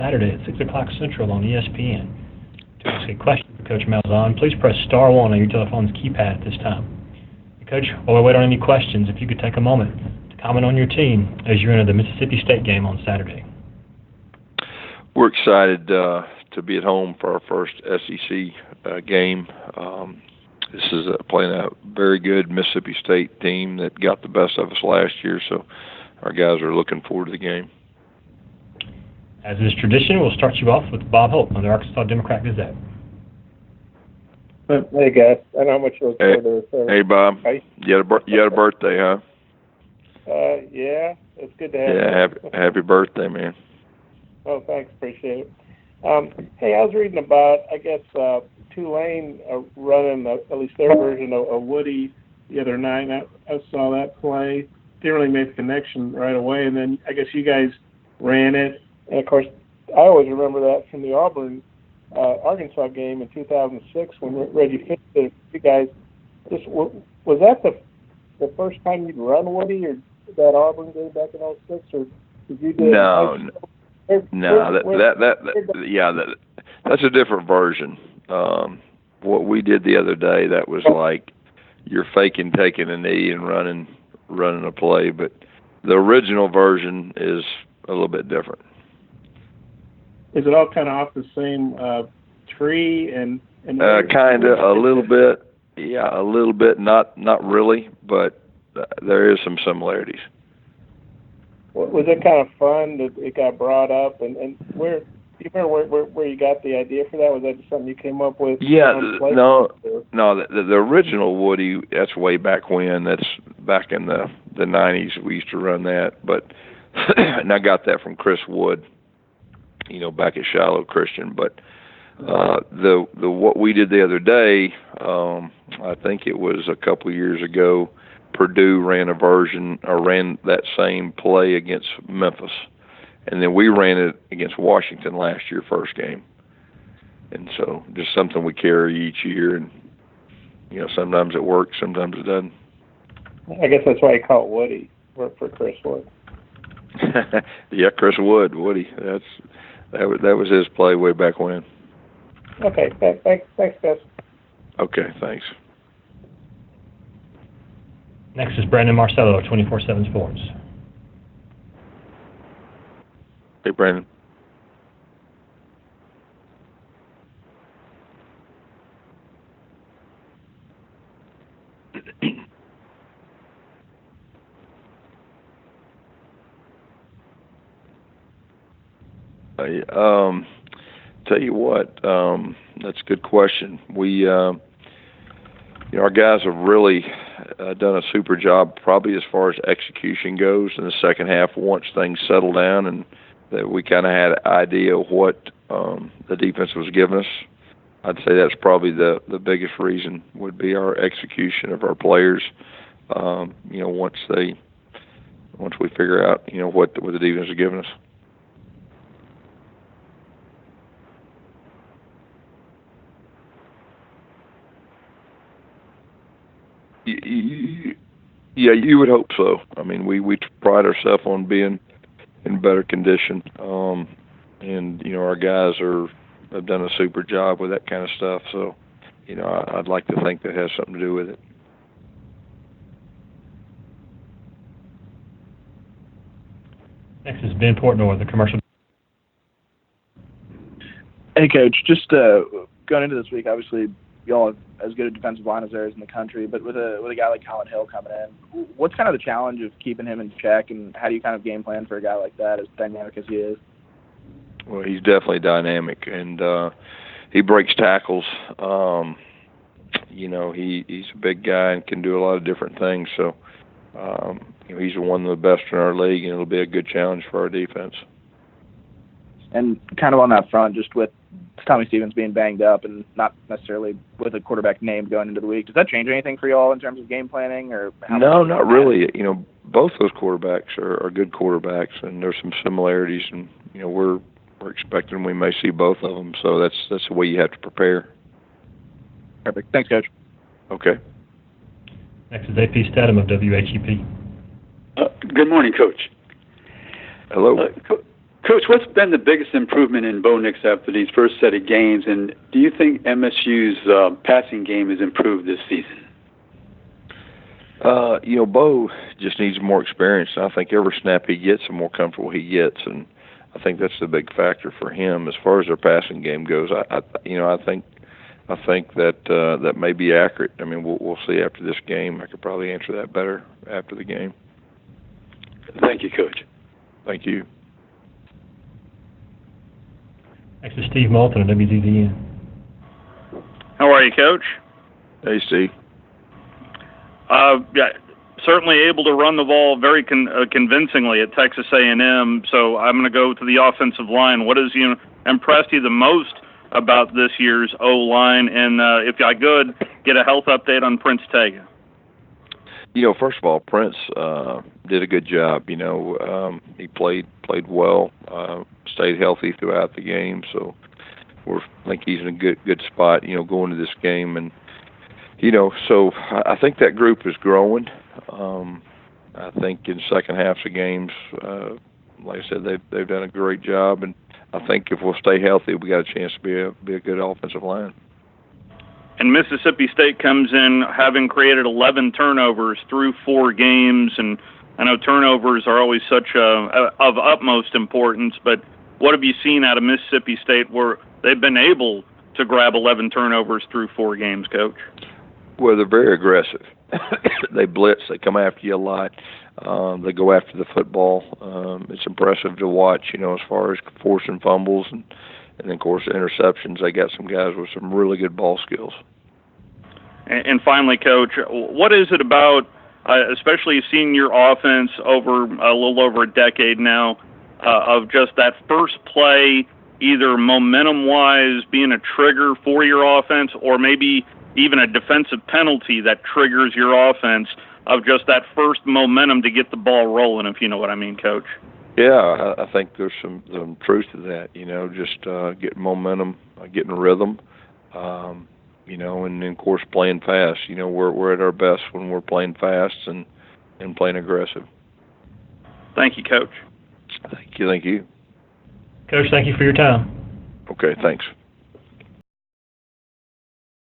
Saturday at 6 o'clock Central on ESPN. To ask a question for Coach Malzahn, please press star 1 on your telephone's keypad at this time. And Coach, while we wait on any questions, if you could take a moment to comment on your team as you enter the Mississippi State game on Saturday. We're excited to be at home for our first SEC game. This is playing a very good Mississippi State team that got the best of us last year, so our guys are looking forward to the game. As is tradition, we'll start you off with Bob Holt on the Arkansas Democrat-Gazette. Hey, guys. I know how much you look forward to this. Hey, Bob. Hey. You had a birthday, huh? Yeah. It's good to have you. Yeah, happy birthday, man. Oh, thanks. Appreciate it. Hey, I was reading about, I guess, Tulane running at least their version of Woody the other night. I saw that play. Didn't really make the connection right away. And then I guess you guys ran it. And, of course, I always remember that from the Auburn Arkansas game in 2006 when Reggie finished it. You guys, was that the first time you'd run Woody, or that Auburn game back in 06, or did you do it? No, that's a different version. What we did the other day, that was like you're faking taking a knee and running a play, but the original version is a little bit different. Is it all kind of off the same tree and kind of a little bit, yeah, a little bit, not really, but there is some similarities. Was it kind of fun that it got brought up, and where do you remember where you got the idea for that? Was that just something you came up with? Yeah, no. The original Woody, that's way back when. That's back in the 90s. We used to run that, but and I got that from Chris Wood, back at Shiloh Christian. But the what we did the other day, I think it was a couple of years ago. Purdue ran a version or ran that same play against Memphis, and then we ran it against Washington last year, first game. And so just something we carry each year, and sometimes it works, sometimes it doesn't. I guess that's why you call it Woody for Chris Wood. Yeah, Chris Wood, Woody. That was his play way back when. Okay, thanks, guys. Okay, thanks. Next is Brandon Marcello, 24/7 Sports. Hey, Brandon. Tell you what, that's a good question. We, our guys have really done a super job, probably as far as execution goes in the second half. Once things settled down, and that we kind of had an idea of what the defense was giving us, I'd say that's probably the biggest reason would be our execution of our players. Once we figure out what the defense is giving us. Yeah, you would hope so. I mean, we pride ourselves on being in better condition, and our guys have done a super job with that kind of stuff. So, I'd like to think that has something to do with it. Next is Ben Portnoy, the commercial. Hey, Coach. Just going into this week, obviously, y'all have as good a defensive line as there is in the country, but with a guy like Colin Hill coming in, what's kind of the challenge of keeping him in check, and how do you kind of game plan for a guy like that, as dynamic as he is? Well, he's definitely dynamic, and he breaks tackles. He's a big guy and can do a lot of different things. So, he's one of the best in our league, and it'll be a good challenge for our defense. And kind of on that front, just with Tommy Stevens being banged up and not necessarily with a quarterback named going into the week, does that change anything for y'all in terms of game planning? Or no, not really. Both those quarterbacks are good quarterbacks, and there's some similarities, and we're expecting we may see both of them. So that's the way you have to prepare. Perfect. Thanks, Coach. Okay. Next is AP Stedham of WHEP. Good morning, Coach. Hello. Coach, what's been the biggest improvement in Bo Nix after these first set of games, and do you think MSU's passing game has improved this season? Bo just needs more experience. I think every snap he gets, the more comfortable he gets, and I think that's the big factor for him as far as their passing game goes. I think that may be accurate. I mean, we'll see after this game. I could probably answer that better after the game. Thank you, Coach. Thank you. Next is Steve Moulton at WZZN. How are you, Coach? Hey, Steve. Yeah, certainly able to run the ball very convincingly at Texas A&M. So I'm going to go to the offensive line. What has impressed you the most about this year's O-line? And if I could, get a health update on Prince Tega. First of all, Prince did a good job. He played well, stayed healthy throughout the game. So I think he's in a good spot, going to this game. And so I think that group is growing. I think in second halves of games, like I said, they've done a great job, and I think if we'll stay healthy, we got a chance to be a good offensive line. And Mississippi State comes in having created 11 turnovers through 4 games, and I know turnovers are always such of utmost importance, but what have you seen out of Mississippi State where they've been able to grab 11 turnovers through 4 games, Coach? Well, they're very aggressive. They blitz. They come after you a lot. They go after the football. It's impressive to watch, as far as forcing fumbles and of course, interceptions. They got some guys with some really good ball skills. And finally, Coach, what is it about, especially seeing your offense over a little over a decade now, of just that first play, either momentum-wise being a trigger for your offense or maybe even a defensive penalty that triggers your offense, of just that first momentum to get the ball rolling, if you know what I mean, Coach? Yeah, I think there's some truth to that, just getting momentum, getting rhythm, and then, of course, playing fast. We're at our best when we're playing fast and playing aggressive. Thank you, Coach. Thank you. Coach, thank you for your time. Okay, thanks.